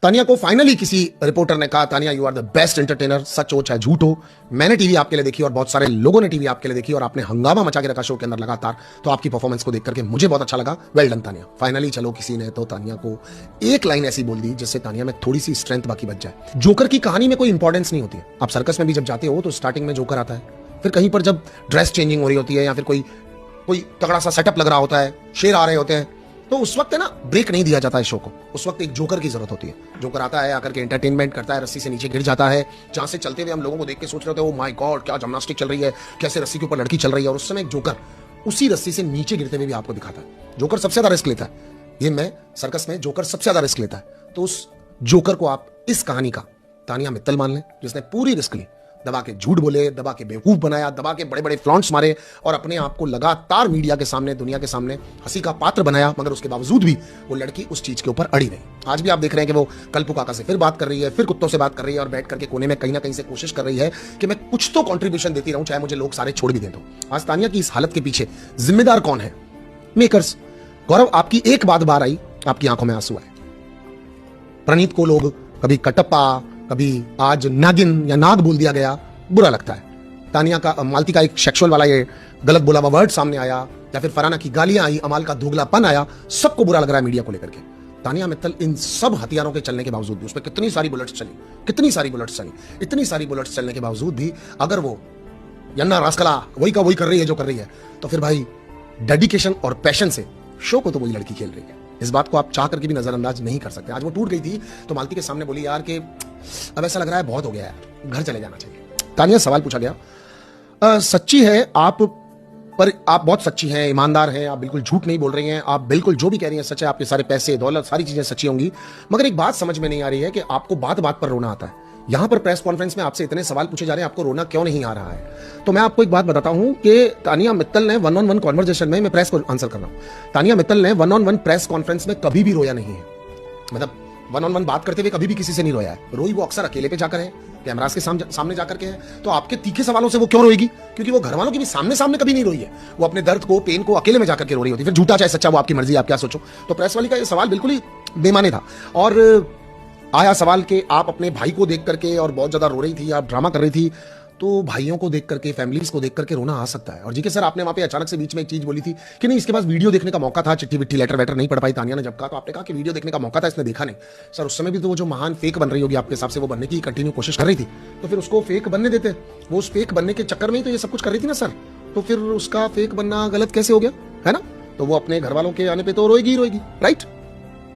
तानिया को फाइनली किसी रिपोर्टर ने कहा, Tania you are the best entertainer, सच हो चाहे झूठ हो। मैंने टीवी आपके लिए देखी और बहुत सारे लोगों ने टीवी आपके लिए देखी और आपने हंगामा मचा के रखा शो के अंदर लगातार, तो आपकी परफॉर्मेंस को देख करके मुझे बहुत अच्छा लगा। Well done Tania. फाइनली चलो किसी ने तो तानिया को एक लाइन ऐसी बोल दी जिससे तानिया में थोड़ी सी स्ट्रेंथ बाकी बच जाए। जोकर की कहानी में कोई इंपॉर्टेंस नहीं होती है। आप सर्कस में भी जब जाते हो तो स्टार्टिंग में जोकर आता है, फिर कहीं पर जब ड्रेस चेंजिंग हो रही होती है या फिर कोई तगड़ा सा सेटअप लग रहा होता है, शेर आ रहे होते हैं, तो उस वक्त है ना ब्रेक नहीं दिया जाता है शो को। उस वक्त एक जोकर की जरूरत होती है। जोकर आता है, आकर के एंटरटेनमेंट करता है, रस्सी से नीचे गिर जाता है, जहां से चलते हुए हम लोगों को देख के सोच रहे होते हैं ओ माय गॉड क्या जिम्नास्टिक चल रही है, कैसे रस्सी के ऊपर लड़की चल रही है, और उस समय एक जोकर उसी रस्सी से नीचे गिरते हुए भी आपको दिखाता है। जोकर सबसे ज्यादा रिस्क लेता है। ये मैं सर्कस में जोकर सबसे ज्यादा रिस्क लेता है, तो उस जोकर को आप इस कहानी का तानिया मित्तल मान लें, जिसने पूरी रिस्क ली, दबा के झूठ बोले, दबा के बेवकूफ बनाया, दबा के बड़े बड़े फ्लॉन्ट्स मारे और अपने आप को लगातार मीडिया के सामने, दुनिया के सामने हंसी का पात्र बनाया, मगर उसके बावजूद भी वो लड़की उस चीज के ऊपर अड़ी रही। आज भी आप देख रहे हैं कि वो कल्पू काका से फिर बात कर रही है, फिर कुत्तों से बात कर रही है और बैठ करके कोने में कहीं ना कहीं से कोशिश कर रही है कि मैं कुछ तो कॉन्ट्रीब्यूशन देती रहूं, चाहे मुझे लोग सारे छोड़ भी दें। तो आज तानिया की इस हालत के पीछे जिम्मेदार कौन है? मेकर्स। गौरव, आपकी एक बात बार आई, आपकी आंखों में आंसू आए। प्रणीत को लोग कभी कटप्पा, कभी आज नागिन या नाग बोल दिया गया, बुरा लगता है। तानिया का, मालती का एक सेक्सुअल वाला ये गलत बोला हुआ वर्ड सामने आया, या फिर फराना की गालियां आई, अमाल का दोगलापन आया, सबको बुरा लग रहा है मीडिया को लेकर के। तानिया मित्तल इन सब हथियारों के चलने के बावजूद भी, उस पर कितनी सारी बुलेट्स चली, इतनी सारी बुलेट्स चलने के बावजूद भी अगर वो यन्ना रास्कला वही का वही कर रही है जो कर रही है, तो फिर भाई डेडिकेशन और पैशन से शो को तो वही लड़की खेल रही है। इस बात को आप चाह करके भी नजरअंदाज नहीं कर सकते। आज वो टूट गई थी तो मालती के सामने बोली यार कि अब ऐसा लग रहा है बहुत हो गया यार, घर चले जाना चाहिए। तानिया सवाल पूछा गया, सच्ची है आप, पर आप बहुत सच्ची हैं, ईमानदार हैं, आप बिल्कुल झूठ नहीं बोल रही हैं, आप बिल्कुल जो भी कह रही हैं सच है, आपके सारे पैसे दौलत सारी चीजें सच्ची होंगी, मगर एक बात समझ में नहीं आ रही है कि आपको बात बात पर रोना आता है। यहां पर प्रेस कॉन्फ्रेंस में आपसे इतने सवाल पूछे जा रहे हैं, आपको रोना क्यों नहीं आ रहा है? तो मैं आपको एक बात बताता हूं कि तानिया मित्तल ने 1-on-1 कॉन्वर्सेशन में, मैं प्रेस को आंसर कर रहा हूं, तानिया मित्तल ने 1-on-1 प्रेस कॉन्फ्रेंस में कभी भी रोया नहीं है। मतलब 1-on-1 बात करते हुए कभी भी किसी से नहीं रोया है। रोई वो अक्सर अकेले पे जाकर है, कैमरास के सामने जाकर के है। तो आपके तीखे सवालों से वो क्यों रोएगी? क्योंकि वो घर वालों के भी सामने कभी नहीं रोई है। वो अपने दर्द को, पेन को अकेले में जाकर के रो रही होती है। फिर झूठा चाहे सच्चा वो आपकी मर्जी, आप क्या सोचो। तो प्रेस वाली का ये सवाल बिल्कुल ही बेमाने था। और आया सवाल कि आप अपने भाई को देख करके और बहुत ज्यादा रो रही थी, आप ड्रामा कर रही थी, तो भाइयों को देख करके, फैमिलीज को देख करके रोना आ सकता है। और जीके सर, आपने वहां पे अचानक से बीच में एक चीज बोली थी कि नहीं इसके पास वीडियो देखने का मौका था, चिट्ठी विट्ठी लेटर वेटर नहीं पढ़ पाई तानिया ने जब कहा, तो आपने कहा कि वीडियो देखने का मौका था, इसने देखा नहीं। सर उस समय भी तो वो जो महान फेक बन रही होगी आपके हिसाब से, वो बनने की कंटिन्यू कोशिश कर रही थी, तो फिर उसको फेक बनने देते। वो उस फेक बनने के चक्कर में ही तो ये सब कुछ कर रही थी ना सर, तो फिर उसका फेक बनना गलत कैसे हो गया, है ना? तो वो अपने घर वालों के आने पे तो रोएगी ही रोएगी, राइट?